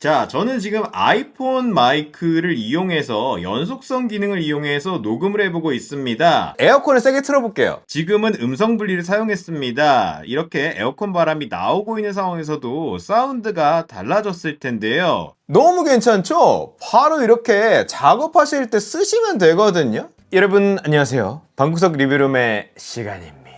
자, 저는 지금 아이폰 마이크를 이용해서 연속성 기능을 이용해서 녹음을 해보고 있습니다. 에어컨을 세게 틀어볼게요. 지금은 음성 분리를 사용했습니다. 이렇게 에어컨 바람이 나오고 있는 상황에서도 사운드가 달라졌을 텐데요. 너무 괜찮죠? 바로 이렇게 작업하실 때 쓰시면 되거든요. 여러분 안녕하세요. 방구석 리뷰룸의 시간입니다.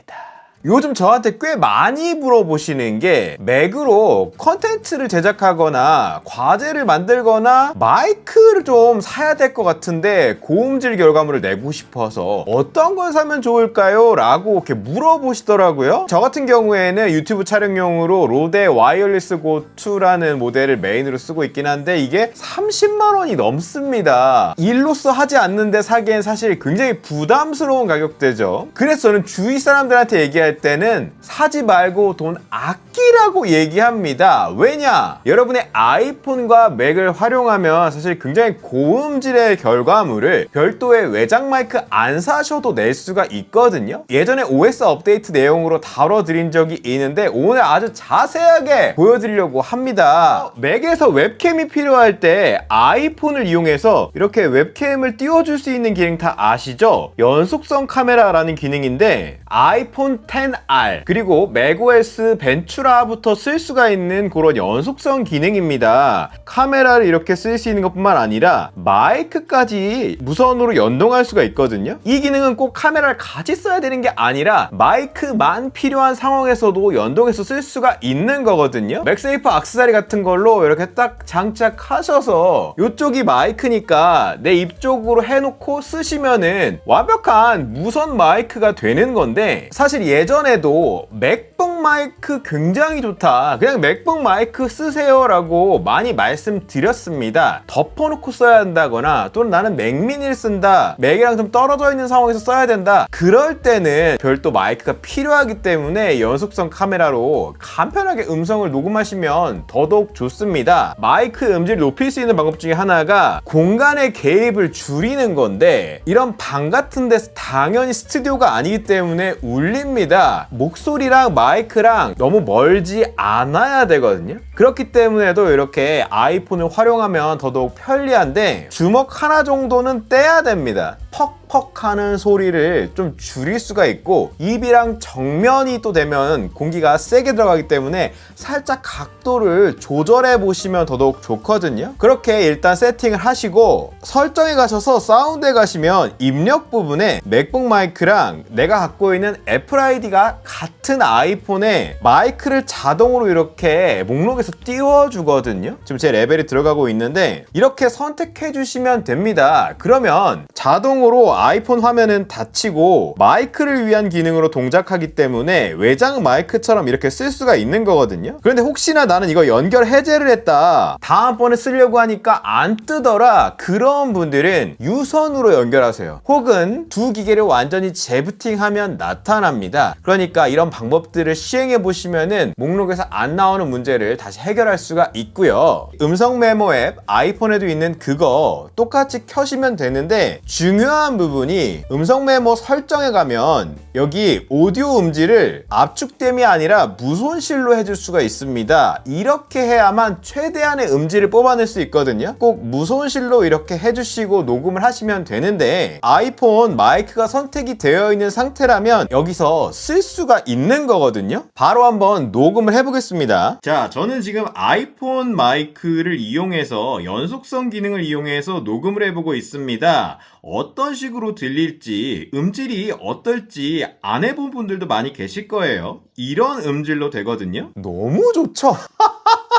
요즘 저한테 꽤 많이 물어보시는 게 맥으로 컨텐츠를 제작하거나 과제를 만들거나 마이크를 좀 사야 될 것 같은데 고음질 결과물을 내고 싶어서 어떤 걸 사면 좋을까요? 라고 이렇게 물어보시더라고요. 저 같은 경우에는 유튜브 촬영용으로 로데 와이어리스 고 2라는 모델을 메인으로 쓰고 있긴 한데 이게 30만 원이 넘습니다. 일로서 하지 않는데 사기엔 사실 굉장히 부담스러운 가격대죠. 그래서 저는 주위 사람들한테 얘기할 때는 사지 말고 돈 아끼라고 얘기합니다. 왜냐? 여러분의 아이폰과 맥을 활용하면 사실 굉장히 고음질의 결과물을 별도의 외장 마이크 안 사셔도 낼 수가 있거든요. 예전에 OS 업데이트 내용으로 다뤄드린 적이 있는데 오늘 아주 자세하게 보여드리려고 합니다. 맥에서 웹캠이 필요할 때 아이폰을 이용해서 이렇게 웹캠을 띄워줄 수 있는 기능 다 아시죠? 연속성 카메라라는 기능인데 아이폰 XR 그리고 맥OS 벤츄라부터 쓸 수가 있는 그런 연속성 기능입니다. 카메라를 이렇게 쓸 수 있는 것뿐만 아니라 마이크까지 무선으로 연동할 수가 있거든요. 이 기능은 꼭 카메라를 같이 써야 되는 게 아니라 마이크만 필요한 상황에서도 연동해서 쓸 수가 있는 거거든요. 맥세이프 악세사리 같은 걸로 이렇게 딱 장착하셔서 이쪽이 마이크니까 내 입 쪽으로 해놓고 쓰시면은 완벽한 무선 마이크가 되는 건데 사실 예전에도 맥북 마이크 굉장히 좋다, 그냥 맥북 마이크 쓰세요 라고 많이 말씀드렸습니다. 덮어놓고 써야 한다거나 또는 나는 맥미니를 쓴다, 맥이랑 좀 떨어져 있는 상황에서 써야 된다, 그럴 때는 별도 마이크가 필요하기 때문에 연속성 카메라로 간편하게 음성을 녹음하시면 더더욱 좋습니다. 마이크 음질을 높일 수 있는 방법 중에 하나가 공간의 개입을 줄이는 건데 이런 방 같은 데서 당연히 스튜디오가 아니기 때문에 울립니다. 목소리랑 마이크랑 너무 멀지 않아야 되거든요. 그렇기 때문에도 이렇게 아이폰을 활용하면 더더욱 편리한데 주먹 하나 정도는 떼야 됩니다. 퍽퍽 하는 소리를 좀 줄일 수가 있고 입이랑 정면이 또 되면 공기가 세게 들어가기 때문에 살짝 각도를 조절해 보시면 더더욱 좋거든요. 그렇게 일단 세팅을 하시고 설정에 가셔서 사운드에 가시면 입력 부분에 맥북 마이크랑 내가 갖고 있는 애플 아이디가 같은 아이폰에 마이크를 자동으로 이렇게 목록에서 띄워주거든요. 지금 제 레벨이 들어가고 있는데 이렇게 선택해 주시면 됩니다. 그러면 자동으로 아이폰 화면은 닫히고 마이크를 위한 기능으로 동작하기 때문에 외장 마이크처럼 이렇게 쓸 수가 있는 거거든요. 그런데 혹시나 나는 이거 연결 해제를 했다, 다음번에 쓰려고 하니까 안 뜨더라, 그런 분들은 유선으로 연결하세요. 혹은 두 기계를 완전히 재부팅하면 나타납니다. 그러니까 이런 방법들을 시행해 보시면은 목록에서 안 나오는 문제를 다시 해결할 수가 있고요. 음성 메모 앱 아이폰에도 있는 그거 똑같이 켜시면 되는데 중요한 부분이 음성 메모 설정에 가면 여기 오디오 음질을 압축됨이 아니라 무손실로 해줄 수가 있습니다. 이렇게 해야만 최대한의 음질을 뽑아낼 수 있거든요. 꼭 무손실로 이렇게 해주시고 녹음을 하시면 되는데 아이폰 마이크가 선택이 되어 있는 상태라면 여기서 쓸 수가 있는 거거든요. 바로 한번 녹음을 해보겠습니다. 자, 저는 지금 아이폰 마이크를 이용해서 연속성 기능을 이용해서 녹음을 해보고 있습니다. 어떤 식으로 들릴지, 음질이 어떨지 안 해본 분들도 많이 계실 거예요. 이런 음질로 되거든요. 너무 좋죠?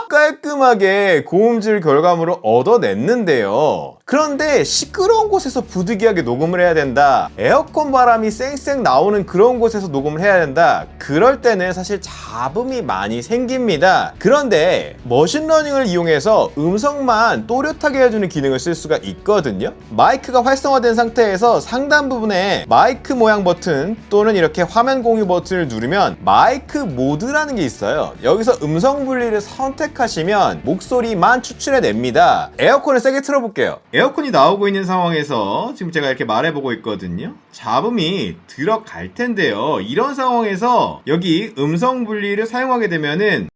깔끔하게 고음질 결과물을 얻어냈는데요. 그런데 시끄러운 곳에서 부득이하게 녹음을 해야 된다, 에어컨 바람이 쌩쌩 나오는 그런 곳에서 녹음을 해야 된다, 그럴 때는 사실 잡음이 많이 생깁니다. 그런데 머신러닝을 이용해서 음성만 또렷하게 해주는 기능을 쓸 수가 있거든요. 마이크가 활성화된 상태에서 상단 부분에 마이크 모양 버튼 또는 이렇게 화면 공유 버튼을 누르면 마이크 모드라는 게 있어요. 여기서 음성 분리를 선택하시면 목소리만 추출해냅니다. 에어컨을 세게 틀어볼게요. 에어컨이 나오고 있는 상황에서 지금 제가 이렇게 말해보고 있거든요. 잡음이 들어갈 텐데요. 이런 상황에서 여기 음성 분리를 사용하게 되면은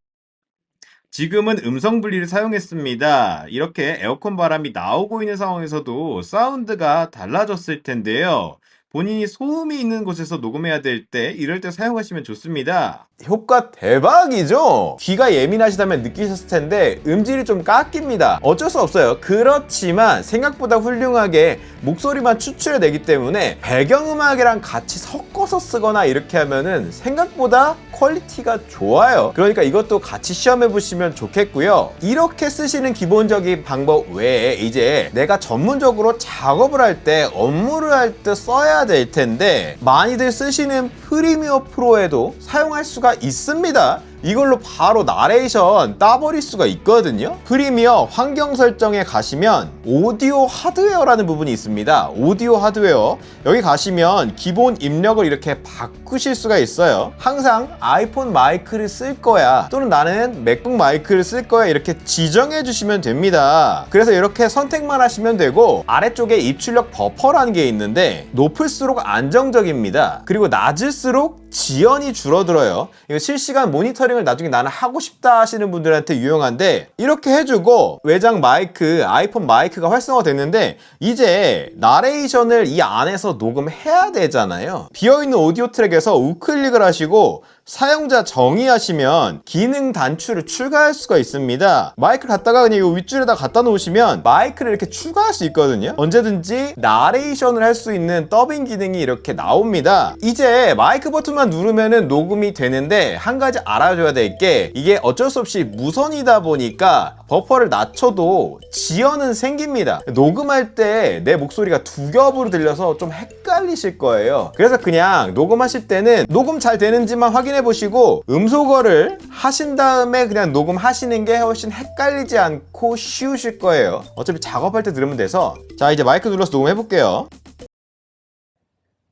지금은 음성 분리를 사용했습니다. 이렇게 에어컨 바람이 나오고 있는 상황에서도 사운드가 달라졌을 텐데요. 본인이 소음이 있는 곳에서 녹음해야 될 때, 이럴 때 사용하시면 좋습니다. 효과 대박이죠? 귀가 예민하시다면 느끼셨을 텐데 음질이 좀 깎입니다. 어쩔 수 없어요. 그렇지만 생각보다 훌륭하게 목소리만 추출해내기 때문에 배경음악이랑 같이 섞어서 쓰거나 이렇게 하면은 생각보다 퀄리티가 좋아요. 그러니까 이것도 같이 시험해보시면 좋겠고요. 이렇게 쓰시는 기본적인 방법 외에 이제 내가 전문적으로 작업을 할 때, 업무를 할 때 써야 될 텐데 많이들 쓰시는 프리미어 프로에도 사용할 수가 있습니다. 이걸로 바로 나레이션 따버릴 수가 있거든요. 프리미어 환경 설정에 가시면 오디오 하드웨어라는 부분이 있습니다. 오디오 하드웨어, 여기 가시면 기본 입력을 이렇게 바꾸실 수가 있어요. 항상 아이폰 마이크를 쓸 거야, 또는 나는 맥북 마이크를 쓸 거야, 이렇게 지정해 주시면 됩니다. 그래서 이렇게 선택만 하시면 되고, 아래쪽에 입출력 버퍼라는 게 있는데 높을수록 안정적입니다. 그리고 낮을수록 지연이 줄어들어요. 이거 실시간 모니터링을 나중에 나는 하고 싶다 하시는 분들한테 유용한데, 이렇게 해주고 외장 마이크, 아이폰 마이크가 활성화됐는데 이제 나레이션을 이 안에서 녹음해야 되잖아요. 비어있는 오디오 트랙에서 우클릭을 하시고 사용자 정의하시면 기능 단추를 추가할 수가 있습니다. 마이크를 갖다가 그냥 이 윗줄에다 갖다 놓으시면 마이크를 이렇게 추가할 수 있거든요. 언제든지 나레이션을 할 수 있는 더빙 기능이 이렇게 나옵니다. 이제 마이크 버튼만 누르면은 녹음이 되는데, 한 가지 알아줘야 될 게, 이게 어쩔 수 없이 무선이다 보니까 버퍼를 낮춰도 지연은 생깁니다. 녹음할 때 내 목소리가 두 겹으로 들려서 좀 헷갈리실 거예요. 그래서 그냥 녹음하실 때는 녹음 잘 되는지만 확인해 보시고 음소거를 하신 다음에 그냥 녹음하시는 게 훨씬 헷갈리지 않고 쉬우실 거예요. 어차피 작업할 때 들으면 돼서. 자, 이제 마이크 눌러서 녹음해 볼게요.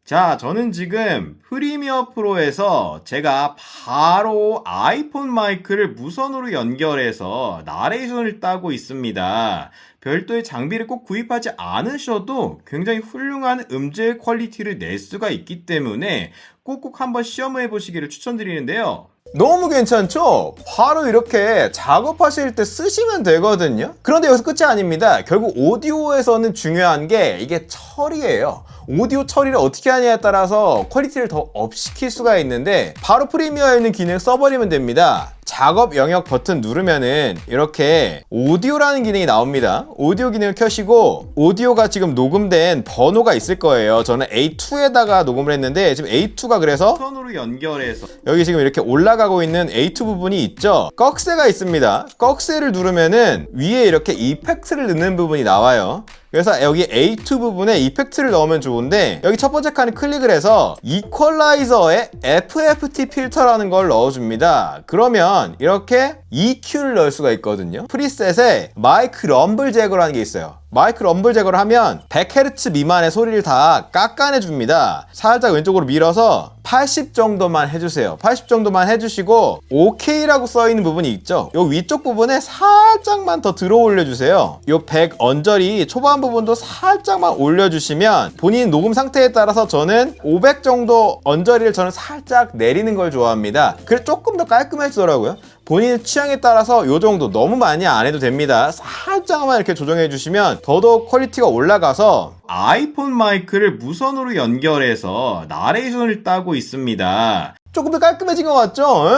자, 저는 지금 프리미어 프로에서 제가 바로 아이폰 마이크를 무선으로 연결해서 나레이션을 따고 있습니다. 별도의 장비를 꼭 구입하지 않으셔도 굉장히 훌륭한 음질 퀄리티를 낼 수가 있기 때문에 꼭꼭 한번 시험을 해보시기를 추천드리는데요. 너무 괜찮죠? 바로 이렇게 작업하실 때 쓰시면 되거든요. 그런데 여기서 끝이 아닙니다. 결국 오디오에서는 중요한 게 이게 처리예요. 오디오 처리를 어떻게 하냐에 따라서 퀄리티를 더 업시킬 수가 있는데, 바로 프리미어에 있는 기능 써버리면 됩니다. 작업 영역 버튼 누르면은 이렇게 오디오라는 기능이 나옵니다. 오디오 기능을 켜시고 오디오가 지금 녹음된 번호가 있을 거예요. 저는 A2에다가 녹음을 했는데 지금 A2가 그래서 무선으로 연결해서 여기 지금 이렇게 올라가고 있는 A2 부분이 있죠. 꺽쇠가 있습니다. 꺽쇠를 누르면은 위에 이렇게 이펙트를 넣는 부분이 나와요. 그래서 여기 A2 부분에 이펙트를 넣으면 좋은데, 여기 첫 번째 칸을 클릭을 해서 이퀄라이저에 FFT 필터라는 걸 넣어줍니다. 그러면 이렇게 EQ를 넣을 수가 있거든요. 프리셋에 마이크 럼블 제거라는 게 있어요. 마이크 럼블 제거를 하면 100Hz 미만의 소리를 다 깎아내 줍니다. 살짝 왼쪽으로 밀어서 80 정도만 해주세요. 80 정도만 해주시고 OK라고 써있는 부분이 있죠. 요 위쪽 부분에 살짝만 더 들어 올려주세요. 요 100 언저리 초반 부분도 살짝만 올려주시면, 본인 녹음 상태에 따라서 저는 500 정도 언저리를 저는 살짝 내리는 걸 좋아합니다. 그래서 조금 더 깔끔해지더라고요. 본인 취향에 따라서 요 정도, 너무 많이 안 해도 됩니다. 살짝만 이렇게 조정해 주시면 더더욱 퀄리티가 올라가서. 아이폰 마이크를 무선으로 연결해서 나레이션을 따고 있습니다. 조금 더 깔끔해진 것 같죠?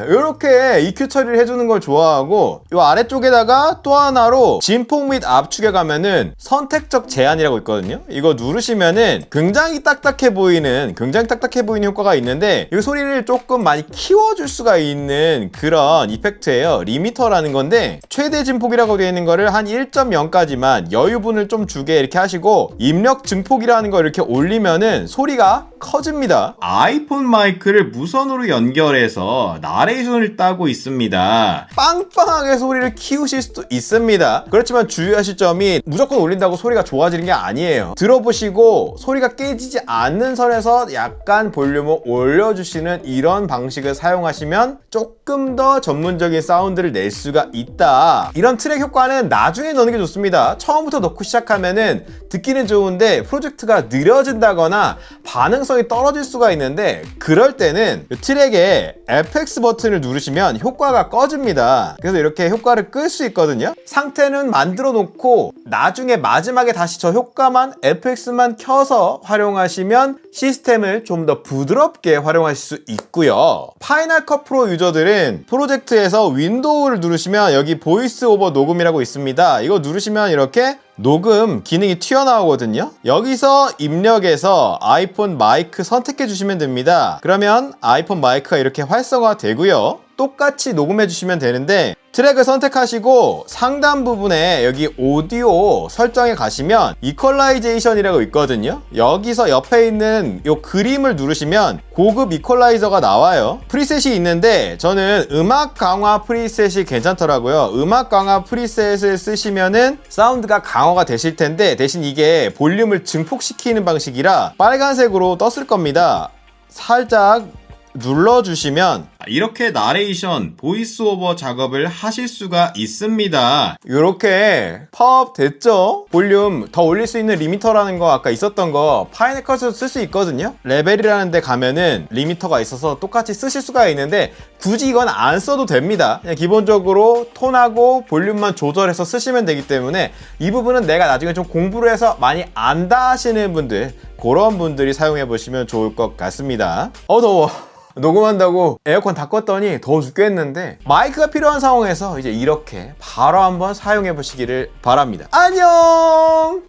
이렇게 EQ 처리를 해주는 걸 좋아하고, 이 아래쪽에다가 또 하나로 진폭 및 압축에 가면은 선택적 제한이라고 있거든요. 이거 누르시면은 굉장히 딱딱해 보이는 효과가 있는데, 이 소리를 조금 많이 키워줄 수가 있는 그런 이펙트예요. 리미터라는 건데, 최대 진폭이라고 되어 있는 거를 한 1.0까지만 여유분을 좀 주게 이렇게 하시고, 입력 증폭이라는 걸 이렇게 올리면은 소리가 커집니다. 아이폰 마이크를 무선으로 연결해서 나레이션을 따고 있습니다. 빵빵하게 소리를 키우실 수도 있습니다. 그렇지만 주의하실 점이, 무조건 올린다고 소리가 좋아지는 게 아니에요. 들어보시고 소리가 깨지지 않는 선에서 약간 볼륨을 올려주시는 이런 방식을 사용하시면 조금 더 전문적인 사운드를 낼 수가 있다. 이런 트랙 효과는 나중에 넣는 게 좋습니다. 처음부터 넣고 시작하면은 듣기는 좋은데 프로젝트가 느려진다거나 반응성이 떨어질 수가 있는데, 그럴 때는 때는 이 트랙에 FX 버튼을 누르시면 효과가 꺼집니다. 그래서 이렇게 효과를 끌 수 있거든요. 상태는 만들어 놓고 나중에 마지막에 다시 저 효과만 FX만 켜서 활용하시면 시스템을 좀 더 부드럽게 활용하실 수 있고요. 파이널 컷 프로 유저들은 프로젝트에서 윈도우를 누르시면 여기 보이스 오버 녹음이라고 있습니다. 이거 누르시면 이렇게 녹음 기능이 튀어나오거든요. 여기서 입력해서 아이폰 마이크 선택해 주시면 됩니다. 그러면 아이폰 마이크가 이렇게 활성화 되고요. 똑같이 녹음해 주시면 되는데 트랙을 선택하시고 상단 부분에 여기 오디오 설정에 가시면 이퀄라이제이션이라고 있거든요. 여기서 옆에 있는 이 그림을 누르시면 고급 이퀄라이저가 나와요. 프리셋이 있는데 저는 음악 강화 프리셋이 괜찮더라고요. 음악 강화 프리셋을 쓰시면은 사운드가 강화가 되실 텐데 대신 이게 볼륨을 증폭시키는 방식이라 빨간색으로 떴을 겁니다. 살짝 눌러주시면 이렇게 나레이션, 보이스오버 작업을 하실 수가 있습니다. 이렇게 파업 됐죠? 볼륨 더 올릴 수 있는 리미터라는 거 아까 있었던 거 파이널 컷에서 쓸 수 있거든요. 레벨이라는 데 가면은 리미터가 있어서 똑같이 쓰실 수가 있는데 굳이 이건 안 써도 됩니다. 그냥 기본적으로 톤하고 볼륨만 조절해서 쓰시면 되기 때문에 이 부분은 내가 나중에 좀 공부를 해서 많이 안다 하시는 분들, 그런 분들이 사용해 보시면 좋을 것 같습니다. 더워. 녹음한다고 에어컨 다 껐더니 더워 죽겠는데 마이크가 필요한 상황에서 이제 이렇게 바로 한번 사용해 보시기를 바랍니다. 안녕!